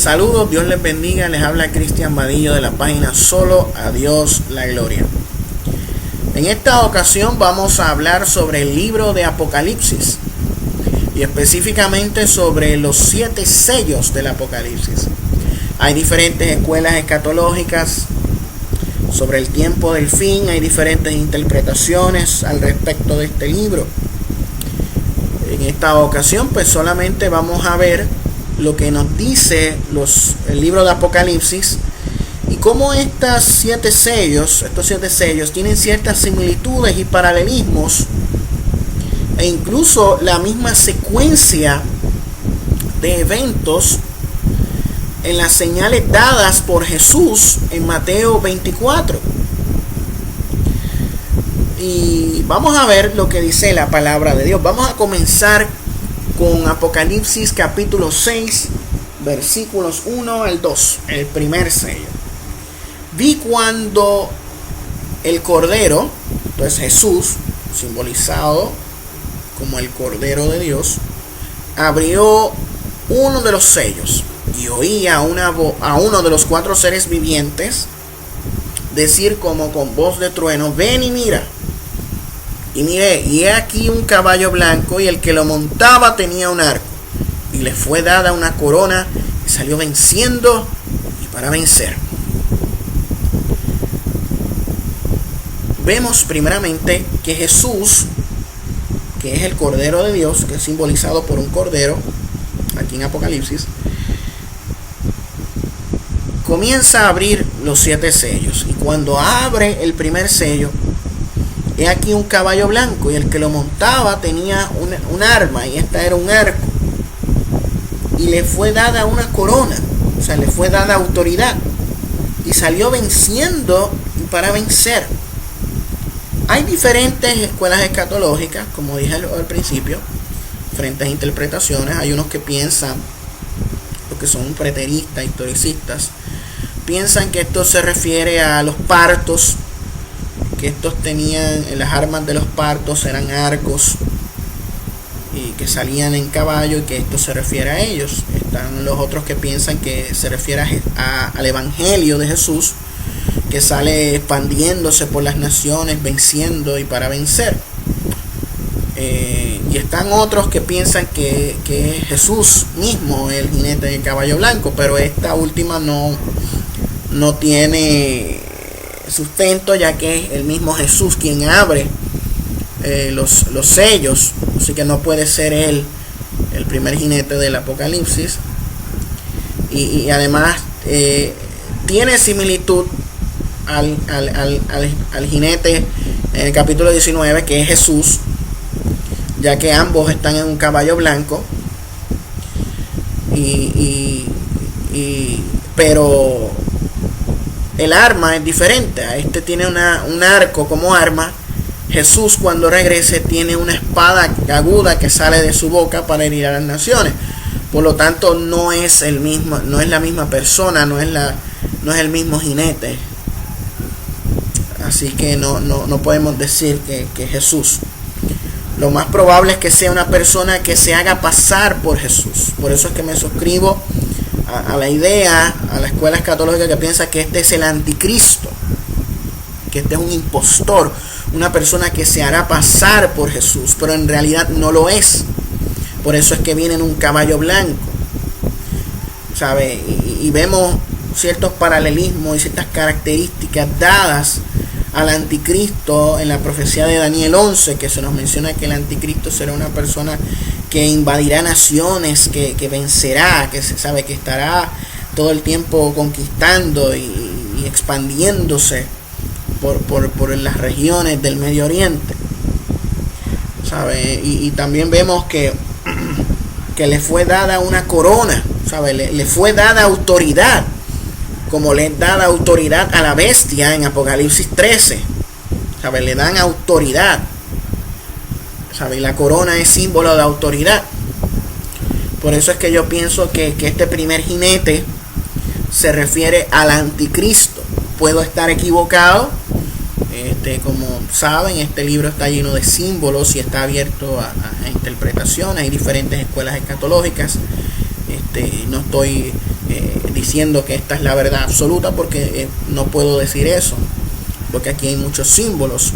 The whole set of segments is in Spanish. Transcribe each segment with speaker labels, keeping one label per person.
Speaker 1: Saludos, Dios les bendiga, les habla Cristian Vadillo de la página Solo a Dios la Gloria. En esta ocasión vamos a hablar sobre el libro de Apocalipsis y específicamente sobre los 7 sellos del Apocalipsis. Hay diferentes escuelas escatológicas sobre el tiempo del fin, hay diferentes interpretaciones al respecto de este libro. En esta ocasión pues solamente vamos a ver lo que nos dice el libro de Apocalipsis y cómo estos 7 sellos tienen ciertas similitudes y paralelismos e incluso la misma secuencia de eventos en las señales dadas por Jesús en Mateo 24. Y vamos a ver lo que dice la palabra de Dios. Vamos a comenzar con Apocalipsis capítulo 6, versículos 1 al 2, el primer sello. Vi cuando el Cordero, entonces Jesús, simbolizado como el Cordero de Dios, abrió uno de los sellos y oí a uno de los 4 seres vivientes decir como con voz de trueno: ven y mira. Y miré, y he aquí un caballo blanco, y el que lo montaba tenía un arco, y le fue dada una corona, y salió venciendo y para vencer. Vemos primeramente que Jesús, que es el Cordero de Dios, que es simbolizado por un cordero, aquí en Apocalipsis, comienza a abrir los 7 sellos, y cuando abre el primer sello, he aquí un caballo blanco, y el que lo montaba tenía un arma, y esta era un arco, y le fue dada una corona, o sea, le fue dada autoridad, y salió venciendo y para vencer. Hay diferentes escuelas escatológicas, como dije al principio, diferentes interpretaciones. Hay unos que piensan, los que son preteristas, historicistas, piensan que esto se refiere a los partos, que estos tenían, las armas de los partos eran arcos y que salían en caballo, y que esto se refiere a ellos. Están los otros que piensan que se refiere al evangelio de Jesús, que sale expandiéndose por las naciones, venciendo y para vencer. Y están otros que piensan que es Jesús mismo el jinete del caballo blanco, pero esta última no tiene sustento, ya que es el mismo Jesús quien abre los sellos, así que no puede ser él el primer jinete del Apocalipsis. Y además tiene similitud al jinete en el capítulo 19, que es Jesús, ya que ambos están en un caballo blanco, pero el arma es diferente. Este tiene un arco como arma. Jesús, cuando regrese, tiene una espada aguda que sale de su boca para herir a las naciones. Por lo tanto, no es la misma persona, no es el mismo jinete. Así que no podemos decir que es Jesús. Lo más probable es que sea una persona que se haga pasar por Jesús. Por eso es que me suscribo a la idea, a la escuela escatológica que piensa que este es el anticristo, que este es un impostor, una persona que se hará pasar por Jesús, pero en realidad no lo es. Por eso es que viene en un caballo blanco, ¿sabe? Y vemos ciertos paralelismos y ciertas características dadas al anticristo en la profecía de Daniel 11, que se nos menciona que el anticristo será una persona que invadirá naciones, que vencerá, que se sabe que estará todo el tiempo conquistando y expandiéndose por las regiones del Medio Oriente, ¿sabe? Y también vemos que le fue dada una corona, ¿sabe? Le fue dada autoridad, como le es dada autoridad a la bestia en Apocalipsis 13, ¿sabe? Le dan autoridad, ¿sabe? Y la corona es símbolo de autoridad. Por eso es que yo pienso que este primer jinete se refiere al anticristo. Puedo estar equivocado. Como saben, este libro está lleno de símbolos y está abierto a interpretaciones. Hay diferentes escuelas escatológicas No estoy diciendo que esta es la verdad absoluta, porque no puedo decir eso, porque aquí hay muchos símbolos.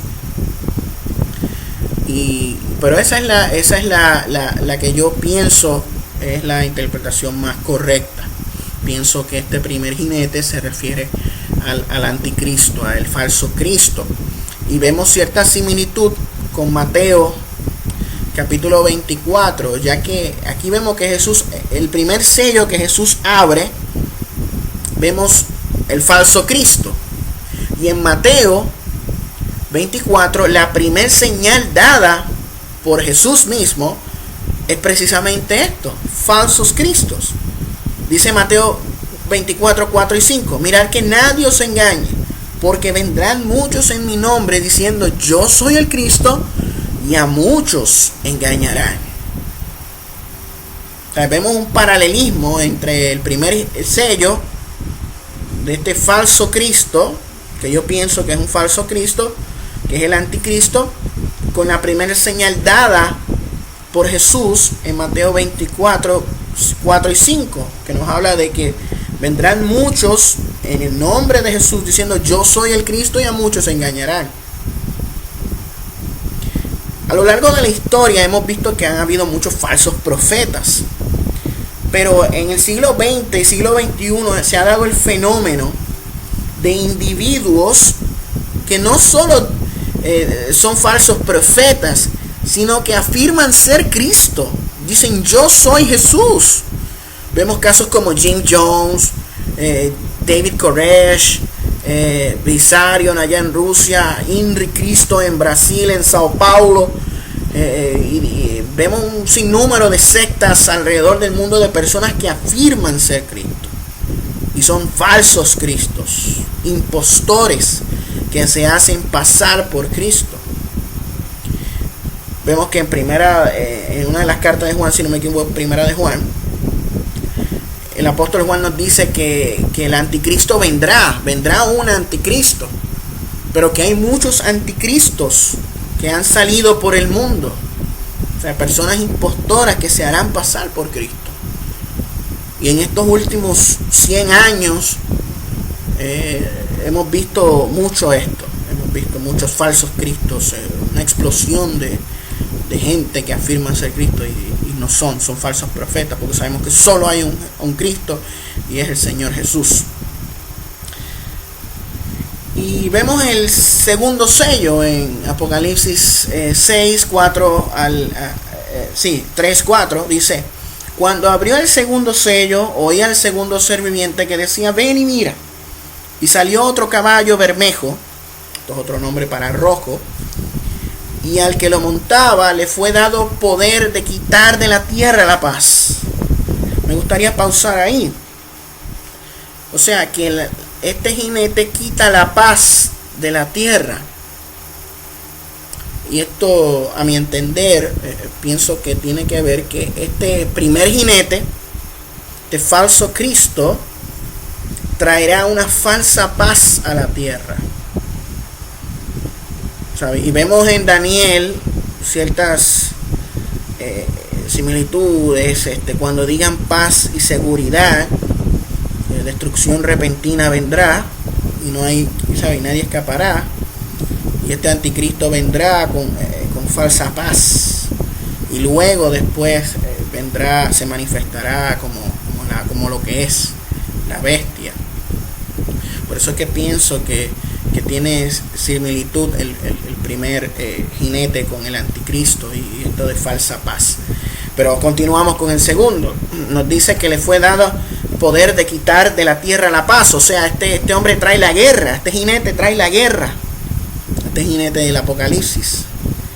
Speaker 1: Pero esa es la que yo pienso es la interpretación más correcta. Pienso que este primer jinete se refiere al anticristo, al falso Cristo. Y vemos cierta similitud con Mateo capítulo 24, ya que aquí vemos que Jesús, el primer sello que Jesús abre, vemos el falso Cristo. Y en Mateo 24, la primer señal dada por Jesús mismo es precisamente esto: falsos cristos. Dice Mateo 24, 4 y 5: mirad que nadie os engañe, porque vendrán muchos en mi nombre diciendo yo soy el Cristo, y a muchos engañarán. O sea, vemos un paralelismo entre el primer sello de este falso Cristo, que yo pienso que es un falso Cristo, que es el anticristo, con la primera señal dada por Jesús en Mateo 24, 4 y 5, que nos habla de que vendrán muchos en el nombre de Jesús diciendo yo soy el Cristo, y a muchos se engañarán. A lo largo de la historia hemos visto que han habido muchos falsos profetas, pero en el siglo XX y siglo XXI se ha dado el fenómeno de individuos que no solo son falsos profetas, sino que afirman ser Cristo. Dicen yo soy Jesús. Vemos casos como Jim Jones, David Koresh, Vissarion allá en Rusia, Inri Cristo en Brasil, en Sao Paulo, y vemos un sinnúmero de sectas alrededor del mundo de personas que afirman ser Cristo y son falsos cristos, impostores que se hacen pasar por Cristo. Vemos que en una de las cartas de Juan, si no me equivoco, primera de Juan, el apóstol Juan nos dice que el anticristo vendrá un anticristo, pero que hay muchos anticristos que han salido por el mundo. O sea, personas impostoras que se harán pasar por Cristo. Y en estos últimos 100 años hemos visto mucho esto. Hemos visto muchos falsos cristos, una explosión de gente que afirma ser Cristo y no son falsos profetas, porque sabemos que solo hay un Cristo, y es el Señor Jesús. Y vemos el segundo sello en Apocalipsis 6, 4 3, 4, dice: cuando abrió el segundo sello, oí al segundo ser viviente que decía ven y mira. Y salió otro caballo bermejo, esto es otro nombre para rojo, y al que lo montaba le fue dado poder de quitar de la tierra la paz. Me gustaría pausar ahí. O sea que este jinete quita la paz de la tierra. Y esto, a mi entender, pienso que tiene que ver que este primer jinete, este falso Cristo, traerá una falsa paz a la tierra. Y vemos en Daniel ciertas similitudes, cuando digan paz y seguridad, destrucción repentina vendrá y no hay, nadie escapará, y este anticristo vendrá con falsa paz, y luego después vendrá, se manifestará como lo que es la bestia. Por eso es que pienso que tiene similitud el primer jinete con el anticristo y esto de falsa paz. Pero continuamos con el segundo. Nos dice que le fue dado poder de quitar de la tierra la paz. O sea, este hombre trae la guerra, este jinete trae la guerra. Este jinete del Apocalipsis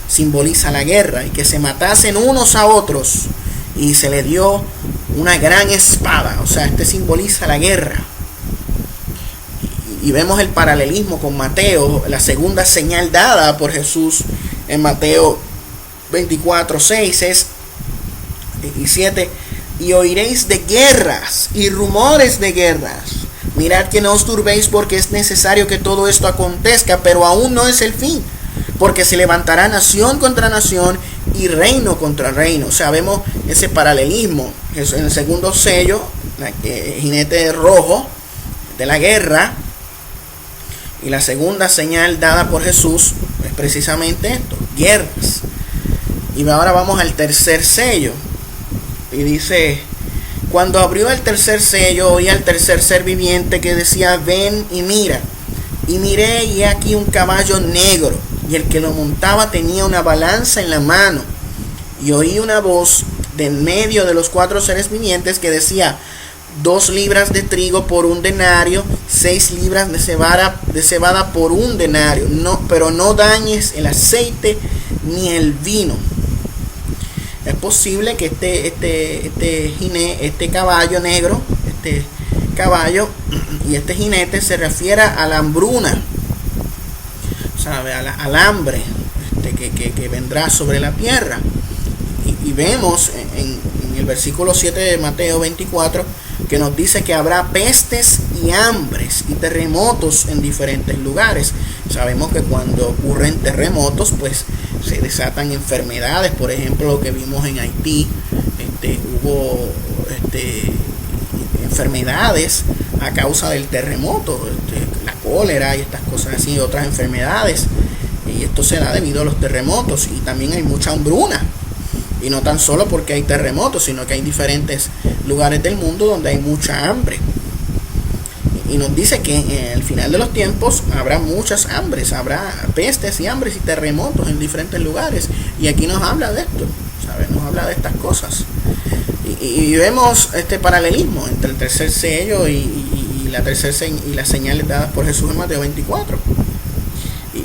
Speaker 1: simboliza la guerra, y que se matasen unos a otros, y se le dio una gran espada. O sea, simboliza la guerra. Y vemos el paralelismo con Mateo, la segunda señal dada por Jesús en Mateo 24, 6 y 7. Y oiréis de guerras y rumores de guerras. Mirad que no os turbéis, porque es necesario que todo esto acontezca, pero aún no es el fin. Porque se levantará nación contra nación y reino contra reino. O sea, vemos ese paralelismo. En el segundo sello, el jinete rojo de la guerra, y la segunda señal dada por Jesús es precisamente esto, guerras. Y ahora vamos al tercer sello. Y dice: cuando abrió el tercer sello, oí al tercer ser viviente que decía: ven y mira. Y miré, y he aquí un caballo negro, y el que lo montaba tenía una balanza en la mano. Y oí una voz de en medio de los 4 seres vivientes que decía: 2 libras de trigo por 1 denario, 6 libras de cebada por 1 denario. Pero no dañes el aceite ni el vino. Es posible que este caballo negro, este caballo y este jinete se refiera a la hambruna, ¿sabe? Al hambre que vendrá sobre la tierra. Y vemos en el versículo 7 de Mateo 24 que nos dice que habrá pestes y hambres y terremotos en diferentes lugares. Sabemos que cuando ocurren terremotos, pues se desatan enfermedades. Por ejemplo, lo que vimos en Haití, hubo enfermedades a causa del terremoto, la cólera y estas cosas así, otras enfermedades. Y esto se da debido a los terremotos. Y también hay mucha hambruna. Y no tan solo porque hay terremotos, sino que hay diferentes lugares del mundo donde hay mucha hambre. Y nos dice que en el final de los tiempos habrá muchas hambres, habrá pestes y hambres y terremotos en diferentes lugares. Y aquí nos habla de esto, ¿sabes? Nos habla de estas cosas. Y vemos este paralelismo entre el tercer sello y las señales dadas por Jesús en Mateo 24.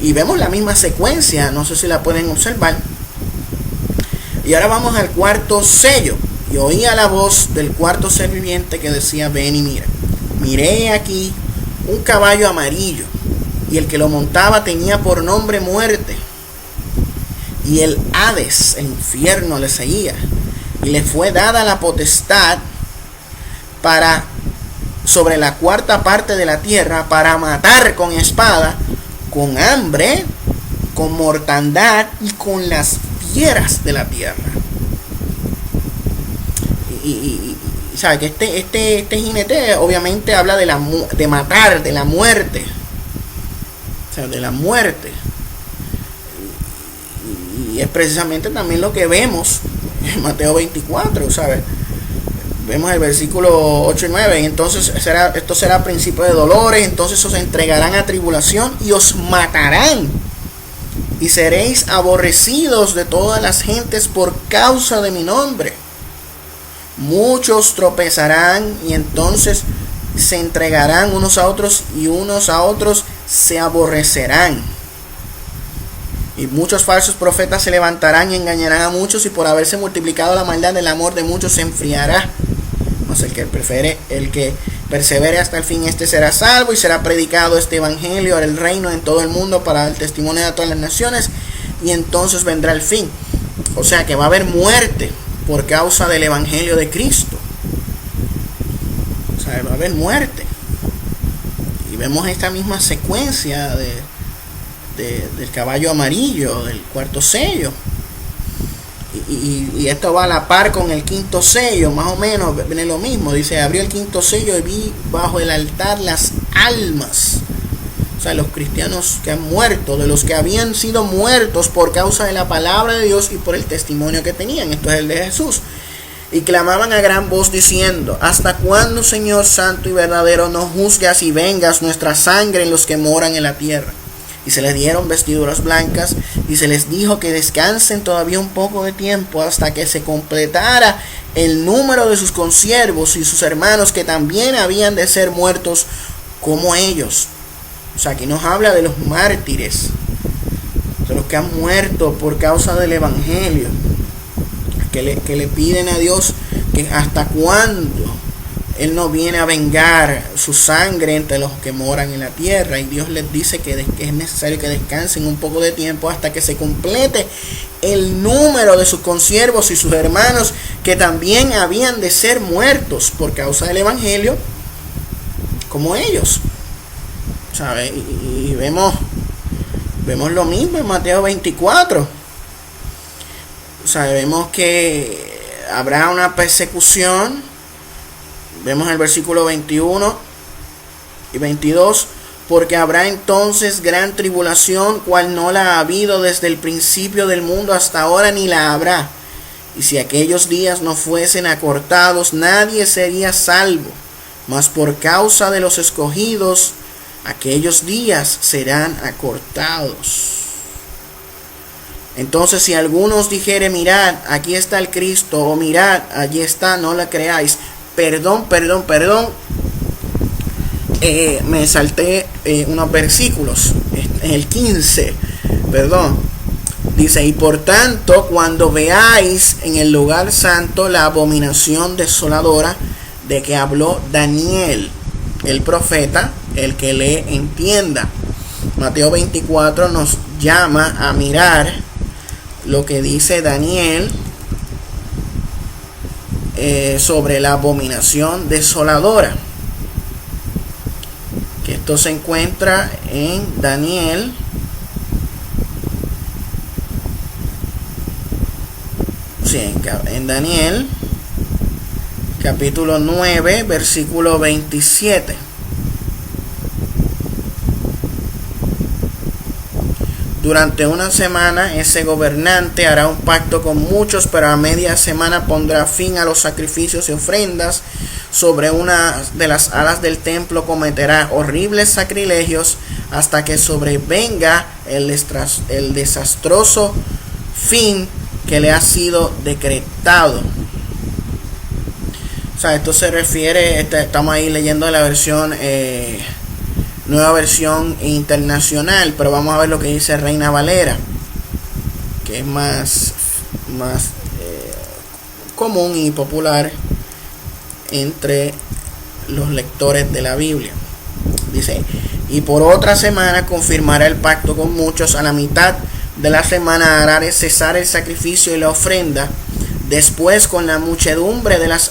Speaker 1: Y vemos la misma secuencia, no sé si la pueden observar. Y ahora vamos al cuarto sello. Y oía la voz del cuarto ser viviente que decía: ven y mira. Miré aquí un caballo amarillo, y el que lo montaba tenía por nombre Muerte. Y el Hades, el infierno, le seguía. Y le fue dada la potestad sobre la 4ª parte de la tierra, para matar con espada, con hambre, con mortandad y con las fieras de la tierra. Y sabe que este jinete obviamente habla de matar, de la muerte, o sea, de la muerte. Y es precisamente también lo que vemos en Mateo 24, ¿sabes? Vemos el versículo 8 y 9. Y entonces esto será principio de dolores. Entonces os entregarán a tribulación y os matarán, y seréis aborrecidos de todas las gentes por causa de mi nombre. Muchos tropezarán, y entonces se entregarán unos a otros, y unos a otros se aborrecerán. Y muchos falsos profetas se levantarán y engañarán a muchos, y por haberse multiplicado la maldad, el amor de muchos se enfriará. Mas el que persevere hasta el fin, este será salvo, y será predicado este evangelio del reino en todo el mundo para el testimonio de todas las naciones, y entonces vendrá el fin. O sea que va a haber muerte por causa del evangelio de Cristo. O sea, va a haber muerte. Y vemos esta misma secuencia del caballo amarillo, del cuarto sello. Y esto va a la par con el quinto sello, más o menos viene lo mismo. Dice: abrió el quinto sello y vi bajo el altar las almas, o sea, los cristianos que han muerto, de los que habían sido muertos por causa de la palabra de Dios y por el testimonio que tenían. Esto es el de Jesús. Y clamaban a gran voz diciendo: ¿hasta cuándo, Señor santo y verdadero, no juzgas y vengas nuestra sangre en los que moran en la tierra? Y se les dieron vestiduras blancas, y se les dijo que descansen todavía un poco de tiempo, hasta que se completara el número de sus consiervos y sus hermanos, que también habían de ser muertos como ellos. O sea, aquí nos habla de los mártires, de los que han muerto por causa del evangelio, que le piden a Dios que hasta cuándo Él no viene a vengar su sangre entre los que moran en la tierra. Y Dios les dice que es necesario que descansen un poco de tiempo hasta que se complete el número de sus consiervos y sus hermanos, que también habían de ser muertos por causa del evangelio como ellos. ¿Sabe? Y vemos lo mismo en Mateo 24. Sabemos que habrá una persecución. Vemos el versículo 21 y 22. Porque habrá entonces gran tribulación, cual no la ha habido desde el principio del mundo hasta ahora, ni la habrá. Y si aquellos días no fuesen acortados, nadie sería salvo. Mas por causa de los escogidos, aquellos días serán acortados. Entonces, si algunos dijere, mirad, aquí está el Cristo, o mirad, allí está, no la creáis. Perdón. Me salté unos versículos. En el 15, dice: y por tanto, cuando veáis en el lugar santo la abominación desoladora de que habló Daniel, el profeta, el que le entienda. Mateo 24 nos llama a mirar lo que dice Daniel sobre la abominación desoladora. Que esto se encuentra en Daniel en Daniel capítulo 9 versículo 27. Durante una semana ese gobernante hará un pacto con muchos, pero a media semana pondrá fin a los sacrificios y ofrendas. Sobre una de las alas del templo cometerá horribles sacrilegios hasta que sobrevenga el desastroso fin que le ha sido decretado. O sea, esto se refiere, estamos ahí leyendo la versión, nueva versión internacional, pero vamos a ver lo que dice Reina Valera, que es más común y popular entre los lectores de la Biblia. Dice: y por otra semana confirmará el pacto con muchos. A la mitad de la semana hará cesar el sacrificio y la ofrenda. Después, con la muchedumbre de las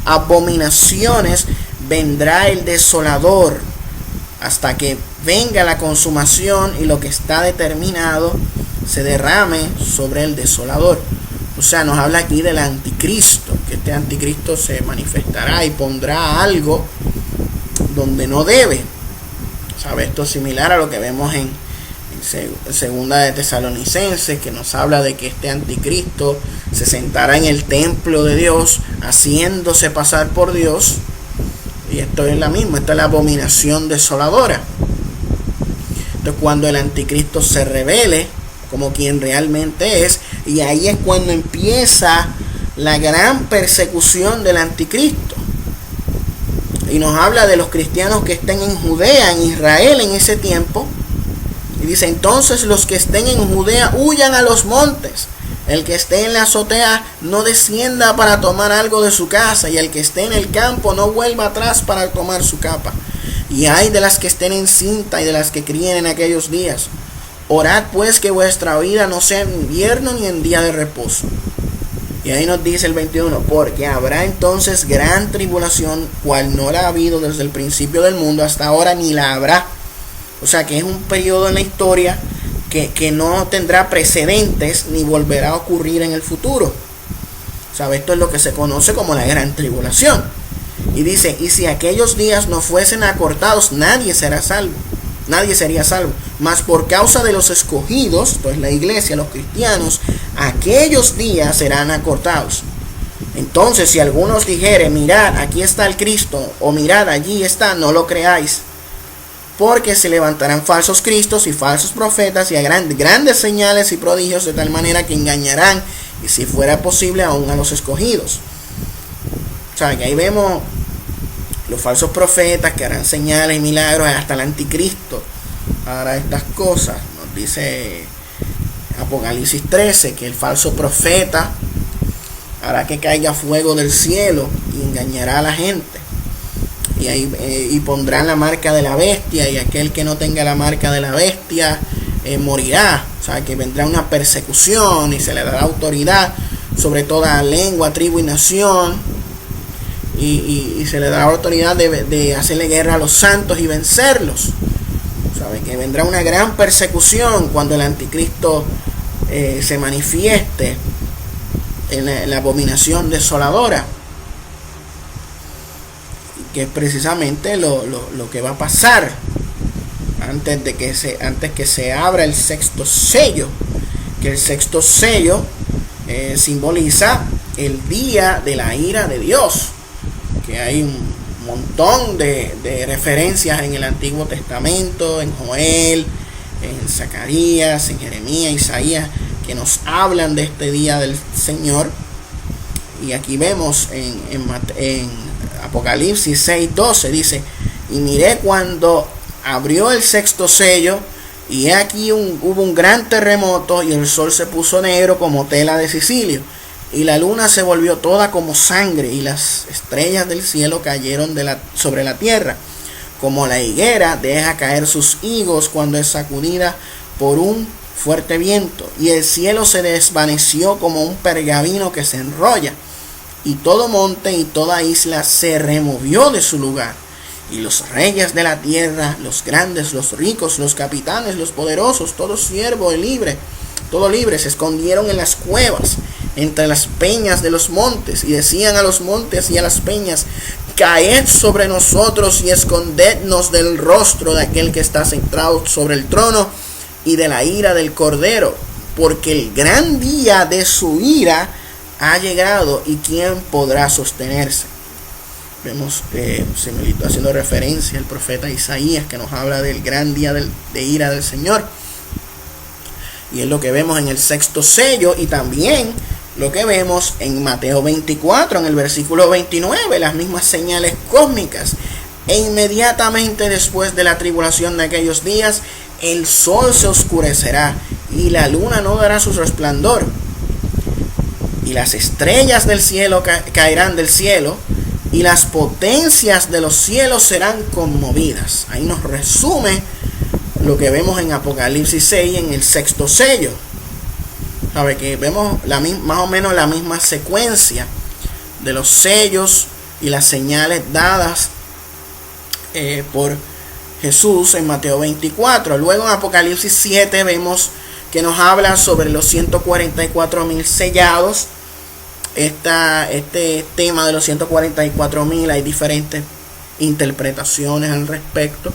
Speaker 1: abominaciones, vendrá el desolador, hasta que venga la consumación y lo que está determinado se derrame sobre el desolador. O sea, nos habla aquí del anticristo, que este anticristo se manifestará y pondrá algo donde no debe. ¿Sabe? Esto es similar a lo que vemos en segunda de Tesalonicenses, que nos habla de que este anticristo se sentará en el templo de Dios, haciéndose pasar por Dios. Y esto es la misma, esta es la abominación desoladora. Entonces, cuando el anticristo se revele como quien realmente es, y ahí es cuando empieza la gran persecución del anticristo. Y nos habla de los cristianos que estén en Judea, en Israel en ese tiempo. Y dice: entonces los que estén en Judea huyan a los montes. El que esté en la azotea no descienda para tomar algo de su casa, y el que esté en el campo no vuelva atrás para tomar su capa. Y ay de las que estén en cinta y de las que críen en aquellos días. Orad pues que vuestra vida no sea en invierno ni en día de reposo. Y ahí nos dice el 21: porque habrá entonces gran tribulación, cual no la ha habido desde el principio del mundo hasta ahora, ni la habrá. O sea que es un periodo en la historia que no tendrá precedentes ni volverá a ocurrir en el futuro. ¿Sabe? Esto es lo que se conoce como la gran tribulación. Y dice: y si aquellos días no fuesen acortados, nadie sería salvo. Mas por causa de los escogidos, pues la iglesia, los cristianos, aquellos días serán acortados. Entonces, si algunos dijere: mirad, aquí está el Cristo, o mirad, allí está, no lo creáis. Porque se levantarán falsos cristos y falsos profetas, y harán grandes señales y prodigios, de tal manera que engañarán, y si fuera posible, aún a los escogidos. O sea, que ahí vemos los falsos profetas que harán señales y milagros, hasta el anticristo hará estas cosas. Nos dice Apocalipsis 13 que el falso profeta hará que caiga fuego del cielo y engañará a la gente. Y pondrán la marca de la bestia, y aquel que no tenga la marca de la bestia morirá. O sea, que vendrá una persecución y se le dará autoridad sobre toda lengua, tribu y nación. Y se le dará autoridad de hacerle guerra a los santos y vencerlos. ¿Sabe? Que vendrá una gran persecución cuando el anticristo se manifieste en la abominación desoladora, que es precisamente lo que va a pasar antes que se abra el sexto sello, que el sexto sello simboliza el día de la ira de Dios, que hay un montón de referencias en el Antiguo Testamento, en Joel, en Zacarías, en Jeremías, Isaías, que nos hablan de este día del Señor. Y aquí vemos en Apocalipsis 6:12, dice: y miré cuando abrió el sexto sello, y he aquí hubo un gran terremoto, y el sol se puso negro como tela de sicilio, y la luna se volvió toda como sangre, y las estrellas del cielo cayeron sobre la tierra, como la higuera deja caer sus higos cuando es sacudida por un fuerte viento, y el cielo se desvaneció como un pergamino que se enrolla, y todo monte y toda isla se removió de su lugar, y los reyes de la tierra, los grandes, los ricos, los capitanes, los poderosos, todo siervo y libre, todo libre, se escondieron en las cuevas, entre las peñas de los montes, y decían a los montes y a las peñas: caed sobre nosotros y escondednos del rostro de aquel que está sentado sobre el trono y de la ira del Cordero, porque el gran día de su ira ha llegado, y quién podrá sostenerse. Vemos similito haciendo referencia al profeta Isaías, que nos habla del gran día de ira del Señor, y es lo que vemos en el sexto sello, y también lo que vemos en Mateo 24, en el versículo 29, las mismas señales cósmicas. E inmediatamente después de la tribulación de aquellos días, el sol se oscurecerá, y la luna no dará su resplandor, y las estrellas del cielo caerán del cielo, y las potencias de los cielos serán conmovidas. Ahí nos resume lo que vemos en Apocalipsis 6, en el sexto sello. Sabe que vemos más o menos la misma secuencia de los sellos y las señales dadas por Jesús en Mateo 24. Luego en Apocalipsis 7 vemos que nos habla sobre los 144,000 sellados. Este tema de los 144,000, hay diferentes interpretaciones al respecto.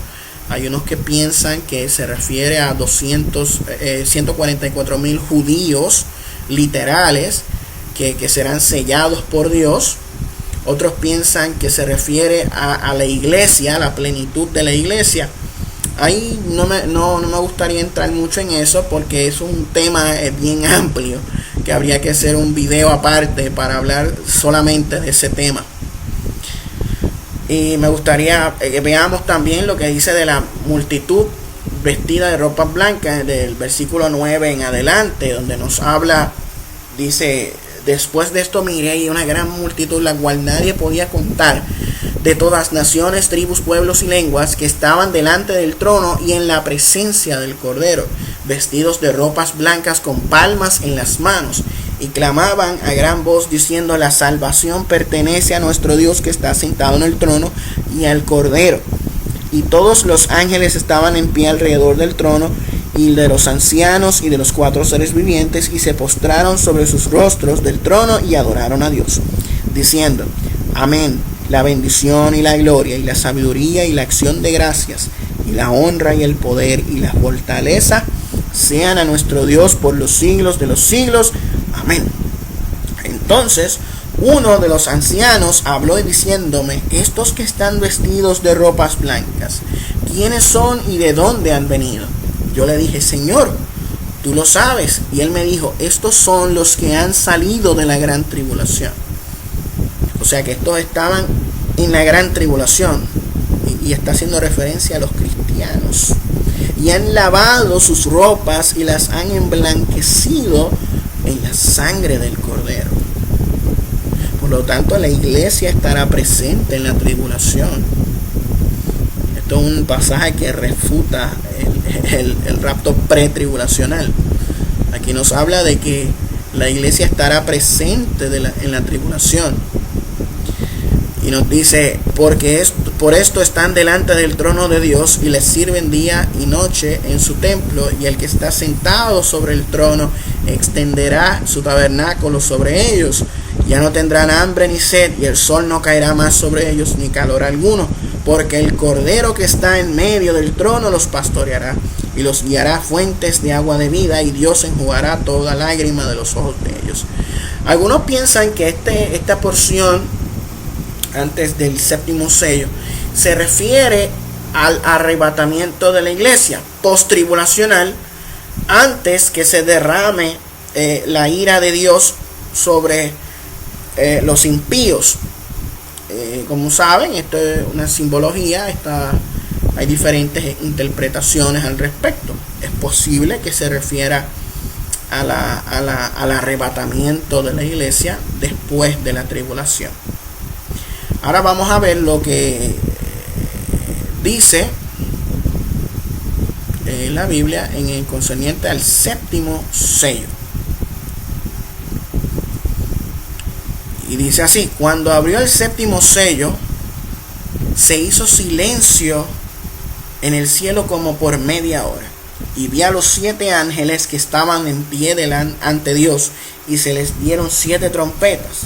Speaker 1: Hay unos que piensan que se refiere a 144,000 judíos literales que serán sellados por Dios. Otros piensan que se refiere a la iglesia, a la plenitud de la iglesia. Ahí no me gustaría entrar mucho en eso, porque es un tema bien amplio, que habría que hacer un video aparte para hablar solamente de ese tema. Y me gustaría que veamos también lo que dice de la multitud vestida de ropas blancas, del versículo 9 en adelante, donde nos habla, dice: después de esto miré, y una gran multitud, la cual nadie podía contar, de todas naciones, tribus, pueblos y lenguas, que estaban delante del trono y en la presencia del Cordero, vestidos de ropas blancas, con palmas en las manos, y clamaban a gran voz diciendo: la salvación pertenece a nuestro Dios, que está sentado en el trono, y al Cordero. Y todos los ángeles estaban en pie alrededor del trono y de los ancianos y de los 4 seres vivientes, y se postraron sobre sus rostros del trono y adoraron a Dios, diciendo: amén. La bendición y la gloria y la sabiduría y la acción de gracias y la honra y el poder y la fortaleza sean a nuestro Dios por los siglos de los siglos. Amén. Entonces uno de los ancianos habló diciéndome: estos que están vestidos de ropas blancas, ¿quiénes son y de dónde han venido? Yo le dije: Señor, tú lo sabes. Y él me dijo: estos son los que han salido de la gran tribulación. O sea que estos estaban en la gran tribulación, y está haciendo referencia a los cristianos, y han lavado sus ropas y las han emblanquecido en la sangre del Cordero. Por lo tanto, la iglesia estará presente en la tribulación. Esto es un pasaje que refuta el rapto pretribulacional. Aquí nos habla de que la iglesia estará presente en la tribulación. Y nos dice: porque por esto están delante del trono de Dios y les sirven día y noche en su templo, y el que está sentado sobre el trono extenderá su tabernáculo sobre ellos. Ya no tendrán hambre ni sed, y el sol no caerá más sobre ellos, ni calor alguno, porque el Cordero que está en medio del trono los pastoreará, y los guiará a fuentes de agua de vida, y Dios enjugará toda lágrima de los ojos de ellos. Algunos piensan que esta porción, antes del séptimo sello, se refiere al arrebatamiento de la iglesia post-tribulacional, antes que se derrame la ira de Dios sobre los impíos. Como saben, esto es una simbología, hay diferentes interpretaciones al respecto. Es posible que se refiera al arrebatamiento de la iglesia después de la tribulación. Ahora vamos a ver lo que dice la Biblia en el concerniente al séptimo sello. Y dice así: cuando abrió el séptimo sello, se hizo silencio en el cielo como por media hora. Y vi a los 7 ángeles que estaban en pie ante Dios, y se les dieron 7 trompetas.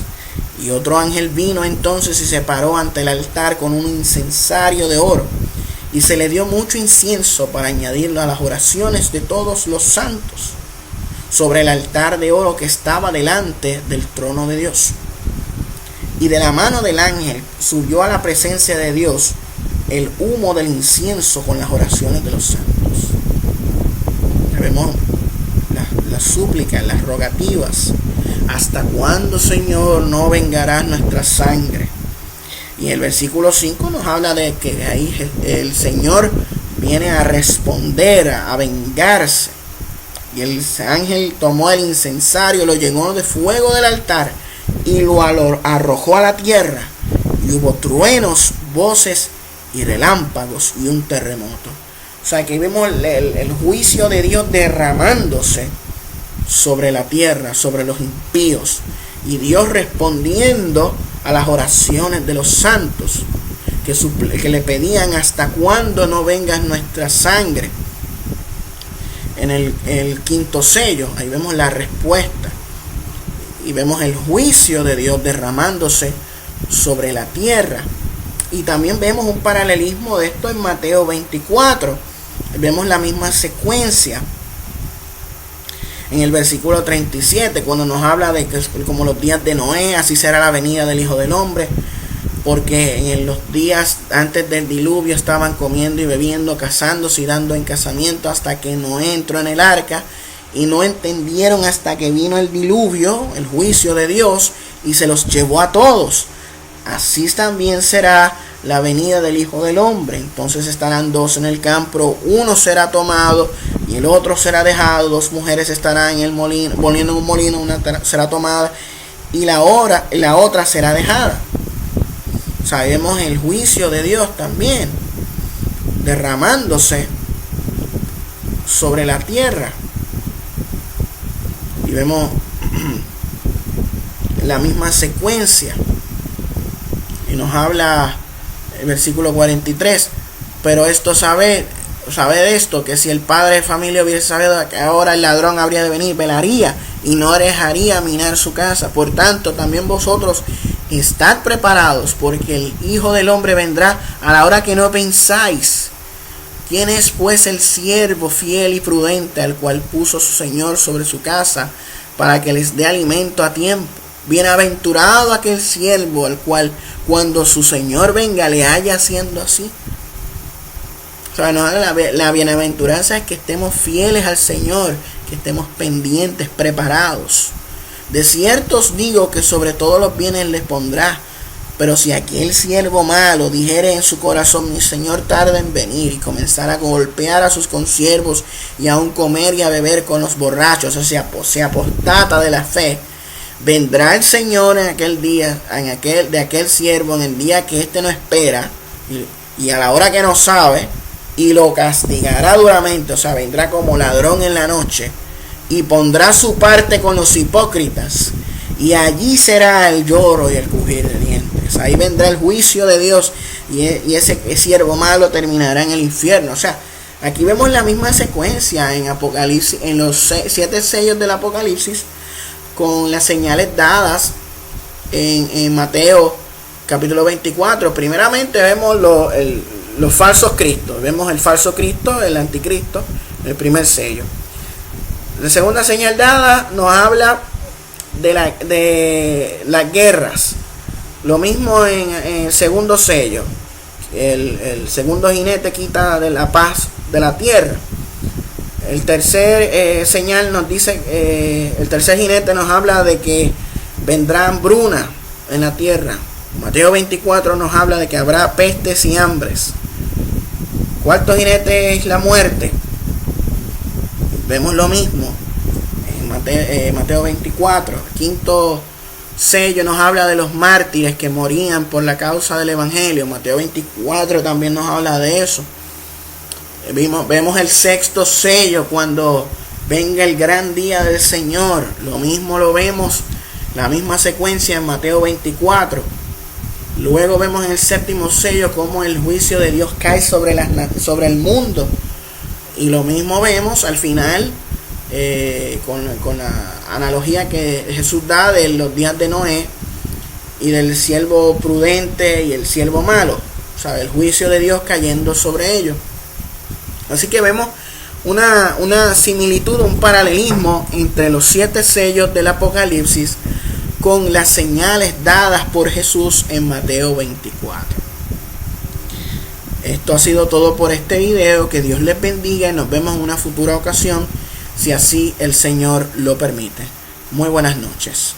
Speaker 1: Y otro ángel vino entonces y se paró ante el altar con un incensario de oro, y se le dio mucho incienso para añadirlo a las oraciones de todos los santos, sobre el altar de oro que estaba delante del trono de Dios. Y de la mano del ángel subió a la presencia de Dios el humo del incienso con las oraciones de los santos. Vemos las súplicas, las rogativas. ¿Hasta cuándo, Señor, no vengarás nuestra sangre? Y el versículo 5 nos habla de que ahí el Señor viene a responder, a vengarse. Y el ángel tomó el incensario, lo llenó de fuego del altar y lo arrojó a la tierra. Y hubo truenos, voces y relámpagos y un terremoto. O sea, que vemos el juicio de Dios derramándose sobre la tierra, sobre los impíos, y Dios respondiendo a las oraciones de los santos que le pedían: ¿hasta cuándo no vengas nuestra sangre? En el quinto sello, ahí vemos la respuesta, y vemos el juicio de Dios derramándose sobre la tierra. Y también vemos un paralelismo de esto en Mateo 24. Vemos la misma secuencia en el versículo 37, cuando nos habla de que como los días de Noé, así será la venida del Hijo del Hombre, porque en los días antes del diluvio estaban comiendo y bebiendo, casándose y dando en casamiento, hasta que Noé entró en el arca, y no entendieron hasta que vino el diluvio, el juicio de Dios, y se los llevó a todos. Así también será la venida del Hijo del Hombre. Entonces estarán 2 en el campo, uno será tomado y el otro será dejado. 2 mujeres estarán en el molino, poniendo en un molino, una será tomada y la otra será dejada. Sabemos el juicio de Dios también derramándose sobre la tierra. Y vemos la misma secuencia. Y nos habla el versículo 43. Pero esto sabed esto, que si el padre de familia hubiese sabido que ahora el ladrón habría de venir, velaría y no dejaría minar su casa. Por tanto, también vosotros estad preparados, porque el Hijo del Hombre vendrá a la hora que no pensáis. ¿Quién es pues el siervo fiel y prudente al cual puso su Señor sobre su casa para que les dé alimento a tiempo? Bienaventurado aquel siervo al cual cuando su Señor venga le haya haciendo así. O sea, la bienaventuranza es que estemos fieles al Señor, que estemos pendientes, preparados. De cierto os digo que sobre todos los bienes les pondrá. Pero si aquel siervo malo dijere en su corazón: mi Señor tarda en venir, y comenzara a golpear a sus consiervos y aun comer y a beber con los borrachos, o sea, se apostata de la fe, vendrá el Señor en aquel día, de aquel siervo, en el día que éste no espera y a la hora que no sabe, y lo castigará duramente. O sea, vendrá como ladrón en la noche, y pondrá su parte con los hipócritas, y allí será el lloro y el crujir de dientes. Ahí vendrá el juicio de Dios, y ese siervo malo terminará en el infierno. O sea, Aquí vemos la misma secuencia en Apocalipsis, en los 7 sellos del Apocalipsis, con las señales dadas en Mateo capítulo 24. Primeramente vemos los falsos cristos. Vemos el falso Cristo, el anticristo, el primer sello. La segunda señal dada nos habla de las guerras. Lo mismo en el segundo sello. El segundo jinete quita de la paz de la tierra. El tercer señal nos dice, el tercer jinete nos habla de que vendrá hambruna en la tierra. Mateo 24 nos habla de que habrá pestes y hambres. Cuarto jinete es la muerte. Vemos lo mismo en Mateo 24. Quinto sello nos habla de los mártires que morían por la causa del evangelio. Mateo 24 también nos habla de eso. Vemos el sexto sello cuando venga el gran día del Señor. Lo mismo lo vemos, la misma secuencia en Mateo 24. Luego vemos en el séptimo sello cómo el juicio de Dios cae sobre el mundo. Y lo mismo vemos al final con la analogía que Jesús da de los días de Noé y del siervo prudente y el siervo malo. O sea, el juicio de Dios cayendo sobre ellos. Así que vemos una similitud, un paralelismo entre los 7 sellos del Apocalipsis con las señales dadas por Jesús en Mateo 24. Esto ha sido todo por este video. Que Dios les bendiga y nos vemos en una futura ocasión, si así el Señor lo permite. Muy buenas noches.